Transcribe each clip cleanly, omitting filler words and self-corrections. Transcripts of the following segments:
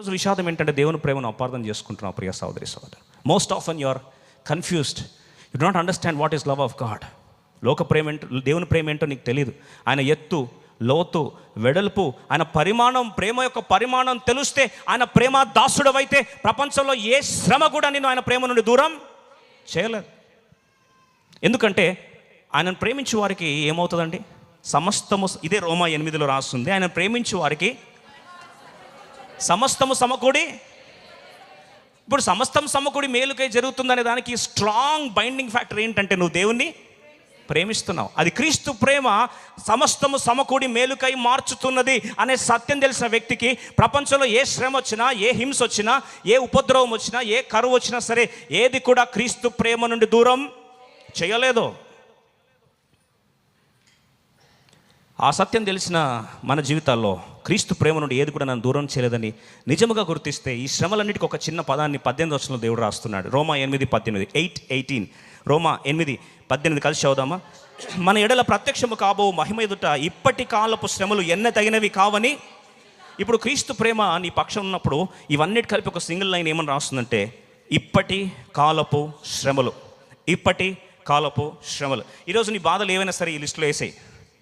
రోజు విషాదం ఏంటంటే దేవుని ప్రేమను అపార్థం చేసుకుంటున్నావు ప్రియ సహోదరి సహోదరు. Most often you are confused. You do not understand what is love of God. లోక ప్రేమ ఏంటో, దేవుని ప్రేమ ఏంటో నీకు తెలియదు. ఆయన ఎత్తు, లోతు, వెడల్పు, ఆయన పరిమాణం, ప్రేమ యొక్క పరిమాణం తెలిస్తే, ఆయన ప్రేమ దాసుడవైతే ప్రపంచంలో ఏ శ్రమ కూడా నేను ఆయన ప్రేమ నుండి దూరం చేయలేదు. ఎందుకంటే ఆయనను ప్రేమించే వారికి ఏమవుతుందండి? సమస్తము, ఇదే రోమా 8లో రాస్తుంది, ఆయన ప్రేమించే వారికి సమస్తము సమకూడి. ఇప్పుడు సమస్తం సమకూడి మేలుకై జరుగుతుందనే దానికి స్ట్రాంగ్ బైండింగ్ ఫ్యాక్టర్ ఏంటంటే నువ్వు దేవుణ్ణి ప్రేమిస్తున్నావు. అది క్రీస్తు ప్రేమ సమస్తము సమకూడి మేలుకై మార్చుతున్నది అనే సత్యం తెలిసిన వ్యక్తికి ప్రపంచంలో ఏ శ్రమ వచ్చినా, ఏ హింస వచ్చినా, ఏ ఉపద్రవం వచ్చినా, ఏ కరువు వచ్చినా సరే ఏది కూడా క్రీస్తు ప్రేమ నుండి దూరం చేయలేదు. ఆ సత్యం తెలిసిన మన జీవితాల్లో క్రీస్తు ప్రేమ నుండి ఏది కూడా నన్ను దూరం చేయలేదని నిజముగా గుర్తిస్తే ఈ శ్రమలన్నిటికీ ఒక చిన్న పదాన్ని 18వ వచనంలో దేవుడు రాస్తున్నాడు. రోమా 8:18, 8:18. రోమా 8:18 కలిసి చదువుదామా? మన ఎడల ప్రత్యక్షము కాబో మహిమ ఎదుట ఇప్పటి కాలపు శ్రమలు తగినవి కావని. ఇప్పుడు క్రీస్తు ప్రేమ నీ పక్షం ఉన్నప్పుడు ఇవన్నిటి కలిపి ఒక సింగిల్ లైన్ ఏమని రాస్తుందంటే ఇప్పటి కాలపు శ్రమలు, ఇప్పటి కాలపు శ్రమలు. ఈరోజు నీ బాధలు ఏవైనా సరే ఈ లిస్టులో వేసాయి.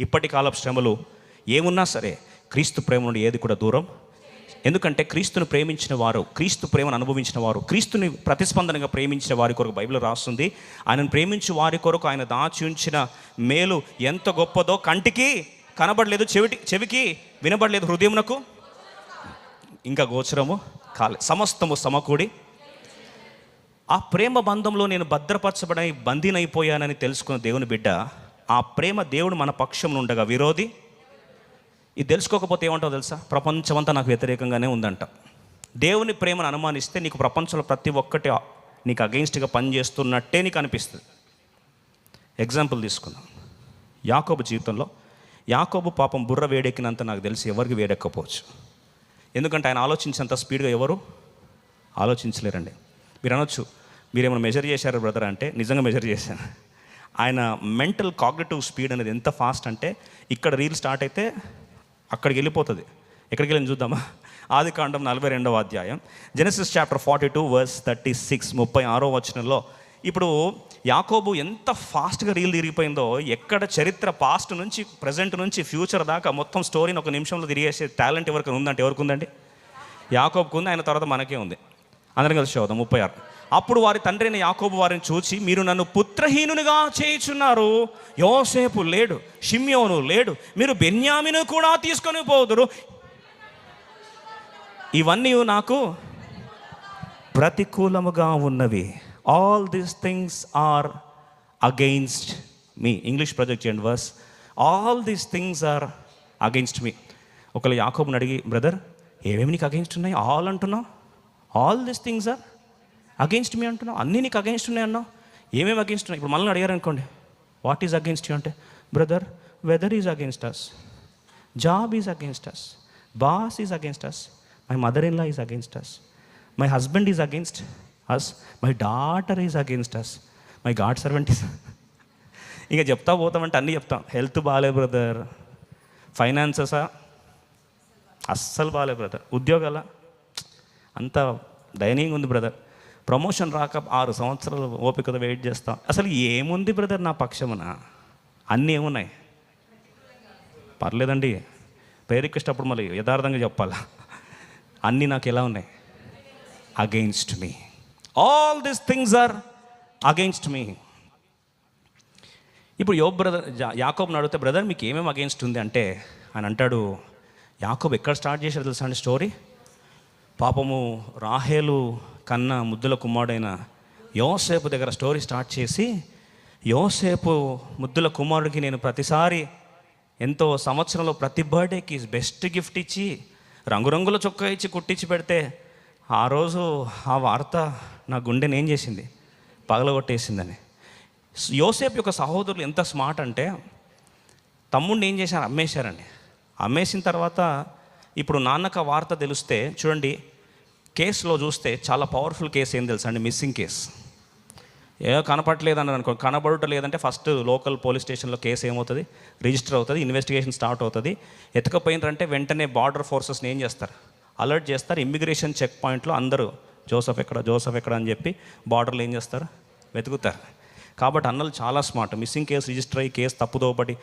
ఇప్పటి కాలపు శ్రమలు ఏమున్నా సరే క్రీస్తు ప్రేమ నుండి ఏది కూడా దూరం. ఎందుకంటే క్రీస్తుని ప్రేమించిన వారు, క్రీస్తు ప్రేమను అనుభవించిన వారు, క్రీస్తుని ప్రతిస్పందనగా ప్రేమించిన వారి కొరకు బైబిల్ రాస్తుంది. ఆయనను ప్రేమించి వారి కొరకు ఆయన దాచి ఉంచిన మేలు ఎంత గొప్పదో కంటికి కనబడలేదు, చెవికి వినబడలేదు, హృదయమునకు ఇంకా గోచరము కాలే, సమస్తము సమకూడి. ఆ ప్రేమ బంధంలో నేను భద్రపరచబడి బందీనైపోయానని తెలుసుకున్న దేవుని బిడ్డ, ఆ ప్రేమ దేవుడు మన పక్షం ఉండగా విరోధి. ఇది తెలుసుకోకపోతే ఏమంటావు తెలుసా? ప్రపంచమంతా నాకు వ్యతిరేకంగానే ఉందంట. దేవుని ప్రేమను అనుమానిస్తే నీకు ప్రపంచంలో ప్రతి ఒక్కటి నీకు అగెయిన్స్ట్గా పనిచేస్తున్నట్టే నీకు అనిపిస్తుంది. ఎగ్జాంపుల్ తీసుకుందాం. యాకోబు జీవితంలో యాకోబు పాపం బుర్ర వేడెక్కినంత నాకు తెలిసి ఎవరికి వేడెక్కపోవచ్చు. ఎందుకంటే ఆయన ఆలోచించేంత స్పీడ్గా ఎవరు ఆలోచించలేరండి. మీరు అనొచ్చు, మీరేమైనా మెజర్ చేశారు బ్రదర్ అంటే, నిజంగా మెజర్ చేశాను. ఆయన మెంటల్ కాగ్నిటివ్ స్పీడ్ అనేది ఎంత ఫాస్ట్ అంటే ఇక్కడ రీల్ స్టార్ట్ అయితే అక్కడికి వెళ్ళిపోతుంది. ఎక్కడికి వెళ్ళి చూద్దామా? ఆదికాండం 42వ అధ్యాయం, జెనసిస్ చాప్టర్ 42 వర్స్ 36, 36వ వచనంలో ఇప్పుడు యాకోబు ఎంత ఫాస్ట్గా రీల్ తిరిగిపోయిందో, ఎక్కడ చరిత్ర పాస్ట్ నుంచి ప్రజెంట్ నుంచి ఫ్యూచర్ దాకా మొత్తం స్టోరీని ఒక నిమిషంలో తిరిగేసే టాలెంట్ ఎవరికైనా ఉందంటే ఎవరికి ఉందండి? యాకోబుకు ఉంది. ఆయన తర్వాత మనకే ఉంది. అందరం కలిసి చదువుదాం 36. అప్పుడు వారి తండ్రి అయిన యాకోబు వారిని చూచి, మీరు నన్ను పుత్రహీనునిగా చేయుచున్నారు. యోసేపు లేడు, షిమ్యోను లేడు, మీరు బెన్యామీను కూడా తీసుకొని పోదురు. ఇవన్నీ నాకు ప్రతికూలముగా ఉన్నవి. All these things are against me. English project చేయండి verse. All these things are against me. ఒకళ్ళు యాకోబుని అడిగి, బ్రదర్ ఏమేమి నీకు అగెయిన్స్ట్ ఉన్నాయి? ఆల్ అంటున్నావు, all these things are against me అంటున్నావు, అన్నీ నీకు అగెయిన్స్ట్ ఉన్నాయి అన్నావు, ఏమేమి అగెయిన్స్ట్ ఉన్నాయి? ఇప్పుడు మనల్ని అడిగారు అనుకోండి, వాట్ ఈజ్ అగెయిన్స్ట్ యూ అంటే, brother weather is against us, job is against us, boss is against us, my mother in law is against us, my husband is against us, my daughter is against us, my God servant is. ఇంకా చెప్తా పోతామంటే అన్నీ చెప్తాం. Health బాగాలేదు brother, ఫైనాన్సెసా అస్సలు బాగాలేదు brother, ఉద్యోగాల అంత దయనీయంగా ఉంది బ్రదర్, ప్రమోషన్ రాక 6 సంవత్సరాలు ఓపికతో వెయిట్ చేస్తాం. అసలు ఏముంది బ్రదర్ నా పక్షమున? అన్నీ ఏమున్నాయి? పర్లేదండి, ప్రేయర్ రిక్వెస్ట్ అప్పుడు మళ్ళీ యథార్థంగా చెప్పాలా, అన్నీ నాకు ఎలా ఉన్నాయి? Against me. All these things are against me. ఇప్పుడు యాకోబుని అడిగితే, బ్రదర్ మీకు ఏమేమి అగెయిన్స్ట్ ఉంది అంటే, ఆయన అంటాడు, యాకోబు ఎక్కడ స్టార్ట్ చేశారు తెలుసా అండి స్టోరీ? పాపము రాహేలు కన్నా ముద్దుల కుమారుడైన యోసేపు దగ్గర స్టోరీ స్టార్ట్ చేసి, యోసేపు ముద్దుల కుమారుడికి నేను ప్రతిసారి ఎంతో సంవత్సరంలో ప్రతి బర్త్డేకి బెస్ట్ గిఫ్ట్ ఇచ్చి రంగురంగుల చొక్కా ఇచ్చి కుట్టించి పెడితే, ఆ రోజు ఆ వార్త నా గుండెని ఏం చేసింది? పగలగొట్టేసిందని. యోసేపు యొక్క సహోదరులు ఎంత స్మార్ట్ అంటే, తమ్ముడిని ఏం చేశారు? అమ్మేశారండి. అమ్మేసిన తర్వాత ఇప్పుడు నాన్నకు వార్త తెలిస్తే చూడండి, కేసులో చూస్తే చాలా పవర్ఫుల్ కేసు ఏం తెలుసా అండి? Missing case. కనపడలేదు అన్నారు అనుకో, కనబడటం లేదంటే ఫస్ట్ లోకల్ పోలీస్ స్టేషన్లో కేసు ఏమవుతుంది? రిజిస్టర్ అవుతుంది, ఇన్వెస్టిగేషన్ స్టార్ట్ అవుతుంది. ఎత్తకపోయినారంటే వెంటనే బార్డర్ ఫోర్సెస్ని ఏం చేస్తారు? అలర్ట్ చేస్తారు. ఇమ్మిగ్రేషన్ చెక్ పాయింట్లో అందరూ జోసఫ్ ఎక్కడ అని చెప్పి బార్డర్లో ఏం చేస్తారు, వెతుకుతారు. కాబట్టి అన్నలు చాలా స్మార్ట్. మిస్సింగ్ కేసు రిజిస్టర్ అయ్యి కేసు తప్పుదోపడి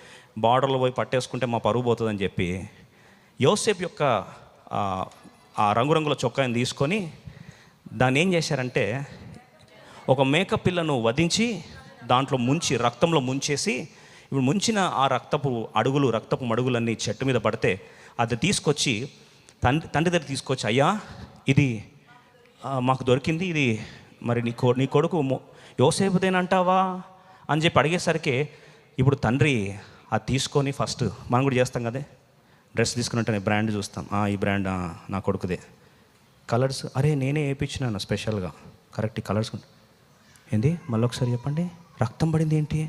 బార్డర్లో పోయి పట్టేసుకుంటే మా పరువు పోతుందని చెప్పి యోసేపు యొక్క ఆ రంగురంగుల చొక్కాని తీసుకొని దాన్ని ఏం చేశారంటే ఒక మేక పిల్లను వధించి దాంట్లో రక్తంలో ముంచేసి, ఇప్పుడు ముంచిన ఆ రక్తపు మడుగులన్నీ చెట్టు మీద పడితే అది తీసుకొచ్చి తండ్రి దగ్గర తీసుకొచ్చి, అయ్యా ఇది మాకు దొరికింది, ఇది మరి నీ కొడుకు యోసేపుదేనంటావా అని చెప్పి అడిగేసరికి ఇప్పుడు తండ్రి అది తీసుకొని ఫస్ట్ మనం కూడా చేస్తాం కదే, డ్రెస్ తీసుకున్నట్టు బ్రాండ్ చూస్తాం, ఈ బ్రాండ్ నా కొడుకుదే, కలర్స్ అరే నేనే వేయించినాను స్పెషల్గా, కరెక్ట్ కలర్స్ ఏంది మళ్ళీ ఒకసారి చెప్పండి, రక్తం పడింది ఏంటి,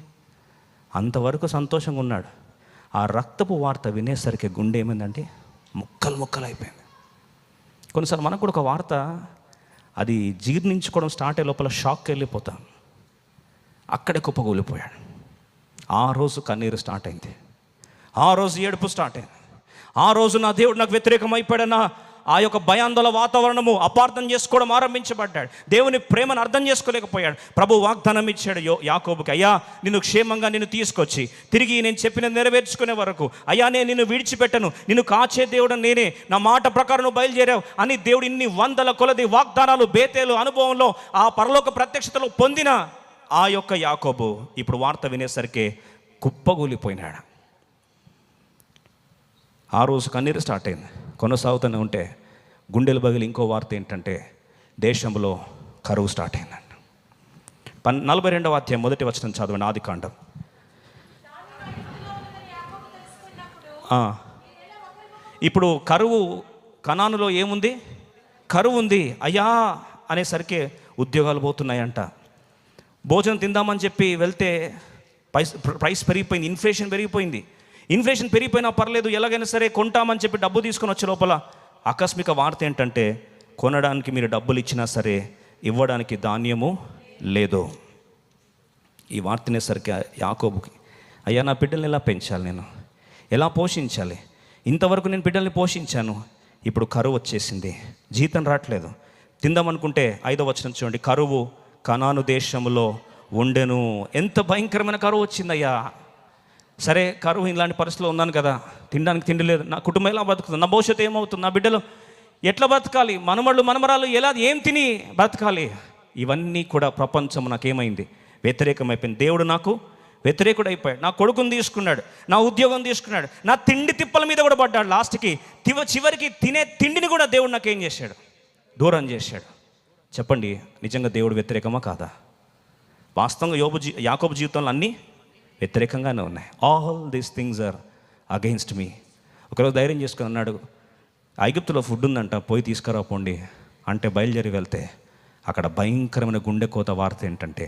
అంతవరకు సంతోషంగా ఉన్నాడు. ఆ రక్తపు వార్త వినేసరికి గుండె ఏమైందంటే ముక్కలు అయిపోయింది. కొన్నిసార్లు మనకు కూడా ఒక వార్త అది జీర్ణించుకోవడం స్టార్ట్ అయ్యే లోపల షాక్కి వెళ్ళిపోతాం, అక్కడే కుప్పకూలిపోయాడు. ఆ రోజు కన్నీరు స్టార్ట్ అయింది, ఆ రోజు ఏడుపు స్టార్ట్ అయింది, ఆ రోజు నా దేవుడు నాకు వ్యతిరేకం అయిపోయాడన్న ఆ యొక్క భయాందోళన వాతావరణము అపార్థం చేసుకోవడం ఆరంభించబడ్డాడు. దేవుని ప్రేమను అర్థం చేసుకోలేకపోయాడు. ప్రభు వాగ్దానం ఇచ్చాడు యాకోబుకి, అయ్యా నిన్ను క్షేమంగా నిన్ను తీసుకొచ్చి తిరిగి నేను చెప్పినది నెరవేర్చుకునే వరకు అయ్యా నేను నిన్ను విడిచిపెట్టను, నిన్ను కాచే దేవుడు నేనే, నా మాట ప్రకారం నువ్వు బయలుదేరావు అని దేవుడు ఇన్ని వందల కొలది వాగ్దానాలు బేతేలు అనుభవంలో ఆ పరలోక ప్రత్యక్షతలో పొందిన ఆ యొక్క యాకోబు ఇప్పుడు వార్త వినేసరికి కుప్పగూలిపోయినాడు. ఆ రోజు కన్నీరు స్టార్ట్ అయింది. కొనసాగుతూనే ఉంటే గుండెలు బగిలి ఇంకో వార్త ఏంటంటే దేశంలో కరువు స్టార్ట్ అయిందండి. 42వ అధ్యాయం 1వ వచనం చదవండి, ఆదికాండం. ఇప్పుడు కరువు, కనానులో ఏముంది, కరువు ఉంది అయ్యా అనేసరికి ఉద్యోగాలు పోతున్నాయంట. భోజనం తిందామని చెప్పి వెళ్తే ప్రైస్ పెరిగిపోయింది, ఇన్ఫ్లేషన్ పెరిగిపోయినా పర్లేదు ఎలాగైనా సరే కొంటామని చెప్పి డబ్బు తీసుకొని వచ్చే లోపల ఆకస్మిక వార్త ఏంటంటే కొనడానికి మీరు డబ్బులు ఇచ్చినా సరే ఇవ్వడానికి ధాన్యము లేదు. ఈ వార్త అనేసరికి యాకోబుకి, అయ్యా నా బిడ్డల్ని ఎలా పెంచాలి, నేను ఎలా పోషించాలి, ఇంతవరకు నేను బిడ్డల్ని పోషించాను, ఇప్పుడు కరువు వచ్చేసింది, జీతం రావట్లేదు, తిందామనుకుంటే 5వ వచనం చూడండి, కరువు కనాను దేశంలో ఉండెను. ఎంత భయంకరమైన కరువు వచ్చిందయ్యా. సరే కరువు ఇలాంటి పరిస్థితిలో ఉన్నాను కదా, తినడానికి తిండి లేదు, నా కుటుంబం ఎలా బతుకుతుంది, నా భవిష్యత్తు ఏమవుతుంది, నా బిడ్డలు ఎట్లా బతకాలి, మనమరాలు ఏం తిని బతకాలి, ఇవన్నీ కూడా ప్రపంచం నాకేమైంది, వ్యతిరేకమైపోయింది. దేవుడు నాకు వ్యతిరేకుడు అయిపోయాడు, నా కొడుకుని తీసుకున్నాడు, నా ఉద్యోగం తీసుకున్నాడు, నా తిండి తిప్పల మీద కూడా పడ్డాడు, లాస్ట్కి చివరికి తినే తిండిని కూడా దేవుడు నాకేం చేశాడు, దూరం చేశాడు. చెప్పండి నిజంగా దేవుడు వ్యతిరేకమా కాదా? వాస్తవంగా యాకోబు జీవితంలో అన్నీ వ్యతిరేకంగానే ఉన్నాయి. All these things are against me. ఒకరోజు ధైర్యం చేసుకుని అన్నాడు, ఐగుప్తులో ఫుడ్ ఉందంట, పోయి తీసుకురాపోండి అంటే బయలుదేరి వెళ్తే అక్కడ భయంకరమైన గుండె కోత వార్త ఏంటంటే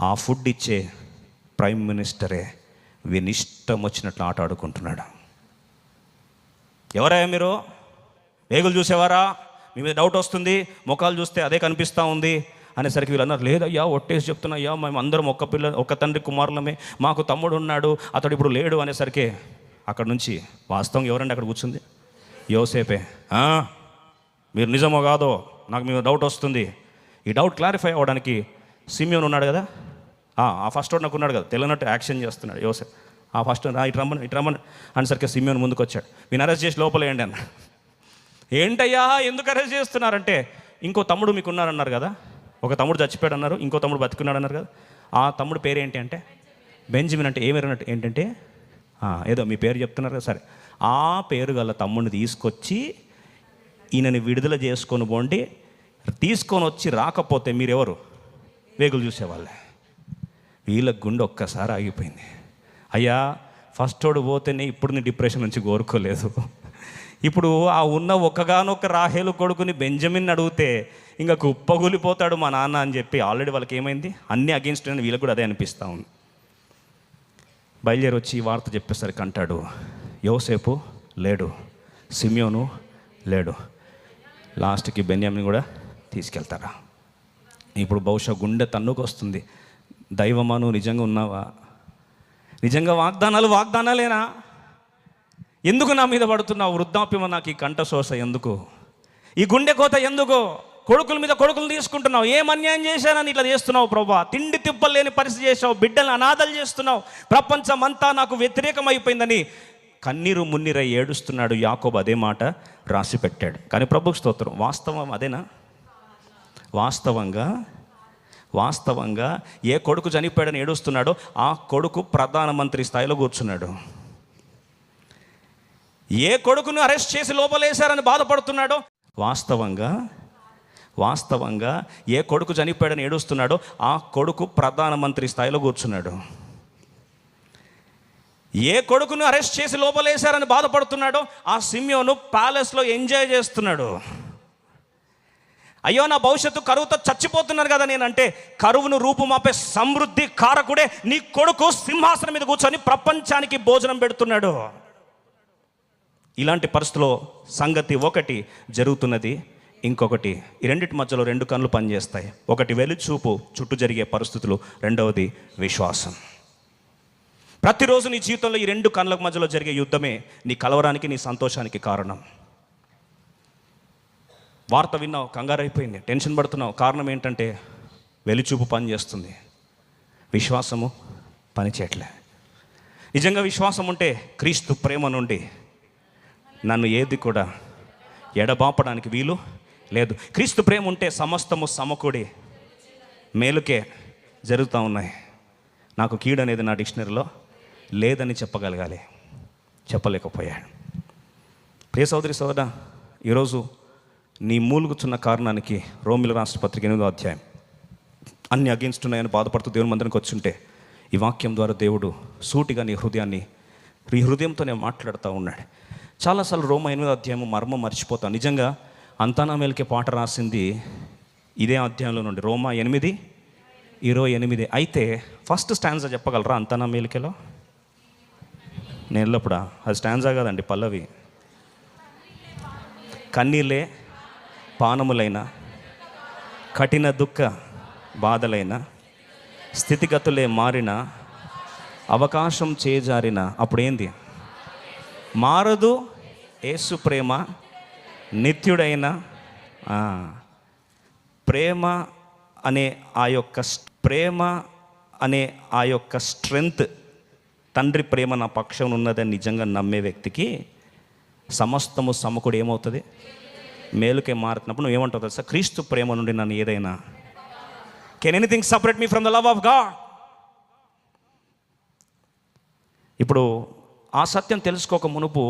ఆ ఫుడ్ ఇచ్చే ప్రైమ్ మినిస్టరే వీని ఇష్టం వచ్చినట్లు ఆట ఆడుకుంటున్నాడు. ఎవరయ్యా మీరు, వేగులు చూసేవారా, మీ మీద డౌట్ వస్తుంది, ముఖాలు చూస్తే అదే కనిపిస్తూ ఉంది అనేసరికి వీళ్ళు అన్నారు, లేదయ్యా ఒట్టేసి చెప్తున్నా, మేము అందరం ఒక్క తండ్రి కుమారులమే, మాకు తమ్ముడు ఉన్నాడు, అతడు ఇప్పుడు లేడు అనేసరికి అక్కడ నుంచి వాస్తవం ఎవరండి అక్కడ కూర్చుంది, యోసేపే. మీరు నిజమో కాదో నాకు మీద డౌట్ వస్తుంది. ఈ డౌట్ క్లారిఫై అవ్వడానికి సిమియోన్ ఉన్నాడు కదా, ఆ ఫస్ట్ వాడు నాకు ఉన్నాడు కదా, తెలియనట్టు యాక్షన్ చేస్తున్నాడు యోసేపు. ఆ ఫస్ట్ ఇటు రమ్మని అనేసరికి సిమియోన్ ముందుకు వచ్చాడు, వీని అరెస్ట్ చేసి లోపలేయండి అన్న. ఏంటయ్యా ఎందుకు అరెస్ట్ చేస్తున్నారంటే, ఇంకో తమ్ముడు మీకు ఉన్నారన్నారు కదా, ఒక తమ్ముడు చచ్చిపోయాడు అన్నారు, ఇంకో తమ్ముడు బతుకున్నాడు అన్నారు కదా, ఆ తమ్ముడు పేరు ఏంటి అంటే బెంజమిన్. అంటే ఏమేరన్నట్టు ఏంటంటే ఏదో మీ పేరు చెప్తున్నారు కదా, సరే ఆ పేరు గల తమ్ముడిని తీసుకొచ్చి ఈయనని విడుదల చేసుకొని పోండి, తీసుకొని వచ్చి రాకపోతే మీరెవరు, వేగులు చూసేవాళ్ళే. వీళ్ళ గుండె ఒక్కసారి ఆగిపోయింది. అయ్యా ఫస్ట్ వాడు పోతేనే ఇప్పుడు నీ డిప్రెషన్ నుంచి కోరుకోలేదు, ఇప్పుడు ఆ ఉన్న ఒక్కగానొక్క రాహేలు కొడుకుని బెంజమిన్ అడిగితే ఇంకా కుప్పగూలిపోతాడు మా నాన్న అని చెప్పి ఆల్రెడీ వాళ్ళకి ఏమైంది, అన్నీ అగెన్స్ట్ అని వీళ్ళకి కూడా అదే అనిపిస్తూ ఉంది. బయలుదేరి వచ్చి ఈ వార్త చెప్పేసరికి అంటాడు, యోసేపు లేడు, సిమియోను లేడు, లాస్ట్కి బెన్యామిని కూడా తీసుకెళ్తారా. ఇప్పుడు బహుశా గుండె తన్నుకు వస్తుంది, దైవమా నువ్వు నిజంగా ఉన్నావా, నిజంగా వాగ్దానాలేనా, ఎందుకు నా మీద పడుతున్నావు, వృద్ధాప్యమా నాకు ఈ కంఠశోష ఎందుకు, ఈ గుండె కోత ఎందుకు? కొడుకుల మీద కొడుకులు తీసుకుంటున్నావు. ఏం అన్యాయం చేశానని ఇట్లా చేస్తున్నావు ప్రభా? తిండి తిప్పలు లేని పరిస్థితి చేసావు, బిడ్డలను అనాథలు చేస్తున్నావు, ప్రపంచం అంతా నాకు వ్యతిరేకం అయిపోయిందని కన్నీరు మున్నీరై ఏడుస్తున్నాడు యాకోబు. అదే మాట రాసి పెట్టాడు. కానీ ప్రభుకు స్తోత్రం, వాస్తవం అదేనా? వాస్తవంగా ఏ కొడుకు చనిపోయాడని ఏడుస్తున్నాడో ఆ కొడుకు ప్రధానమంత్రి స్థాయిలో కూర్చున్నాడు. ఏ కొడుకును అరెస్ట్ చేసి లోపలేశారని బాధపడుతున్నాడో, వాస్తవంగా ఏ కొడుకు చనిపోయాడని ఏడుస్తున్నాడో ఆ కొడుకు ప్రధానమంత్రి స్థాయిలో కూర్చున్నాడు. ఏ కొడుకును అరెస్ట్ చేసి లోపలేశారని బాధపడుతున్నాడో ఆ సిమ్యోను ప్యాలెస్లో ఎంజాయ్ చేస్తున్నాడు. అయ్యో నా భవిష్యత్తు కరువుతో చచ్చిపోతున్నారు కదా నేనంటే, కరువును రూపుమాపే సమృద్ధి కారకుడే నీ కొడుకు సింహాసనం మీద కూర్చొని ప్రపంచానికి భోజనం పెడుతున్నాడు. ఇలాంటి పరిస్థితిలో సంగతి ఒకటి జరుగుతున్నది, ఇంకొకటి. ఈ రెండింటి మధ్యలో రెండు కన్నులు పనిచేస్తాయి. ఒకటి వెలుచూపు, చుట్టూ జరిగే పరిస్థితులు. రెండవది విశ్వాసం. ప్రతిరోజు నీ జీవితంలో ఈ రెండు కన్నుల మధ్యలో జరిగే యుద్ధమే నీ కలవరానికి, నీ సంతోషానికి కారణం. వార్త విన్నావు, కంగారైపోయింది, టెన్షన్ పడుతున్నావు. కారణం ఏంటంటే వెలుచూపు పని చేస్తుంది, విశ్వాసము పని చేయట్లే. నిజంగా విశ్వాసం ఉంటే క్రీస్తు ప్రేమ నుండి నన్ను ఏది కూడా ఎడబాపడానికి వీలు లేదు. క్రీస్తు ప్రేమ ఉంటే సమస్తము సమకూడి మేలుకే జరుగుతూ ఉన్నాయి. నాకు కీడు అనేది నా డిక్షనరీలో లేదని చెప్పగలగాలి, చెప్పలేకపోయాడు. ప్రియ సోదరి సోదరా, ఈరోజు నీ మూలుగుచున్న కారణానికి రోమిల రాష్ట్ర పత్రిక 8వ అధ్యాయం అన్ని అగెన్స్ట్ ఉన్నాయని బాధపడుతూ దేవుని మందిరానికి వచ్చుంటే, ఈ వాక్యం ద్వారా దేవుడు సూటిగా నీ హృదయంతోనే మాట్లాడుతూ ఉన్నాడు. చాలాసార్లు రోమా 8వ అధ్యాయం మర్మం మర్చిపోతాం. నిజంగా అంతానా మేలుకే పాట రాసింది ఇదే అధ్యాయంలో నుండి, రోమా 8:28. అయితే ఫస్ట్ స్టాంజా చెప్పగలరా అంతానా మేలుకేలో? నేను ఎల్లప్పుడా అది స్టాంజా కాదండి, పల్లవి. కన్నీళ్ళే పానములైన, కఠిన దుఃఖ బాధలైన, స్థితిగతులే మారిన, అవకాశం చేజారిన, అప్పుడేంది? మారదు యేసు ప్రేమ, నిత్యుడైన ప్రేమ అనే ఆ యొక్క స్ట్రెంగ్త్, తండ్రి ప్రేమ నా పక్షం ఉన్నదని నిజంగా నమ్మే వ్యక్తికి సమస్తము సమకూడి ఏమవుతుంది? మేలుకే మారుతున్నప్పుడు నువ్వు ఏమంటావు తెలుసా? క్రీస్తు ప్రేమ నుండి నన్ను ఏదైనా, can anything separate me from the love of God? ఇప్పుడు ఆ సత్యం తెలుసుకోక మునుపు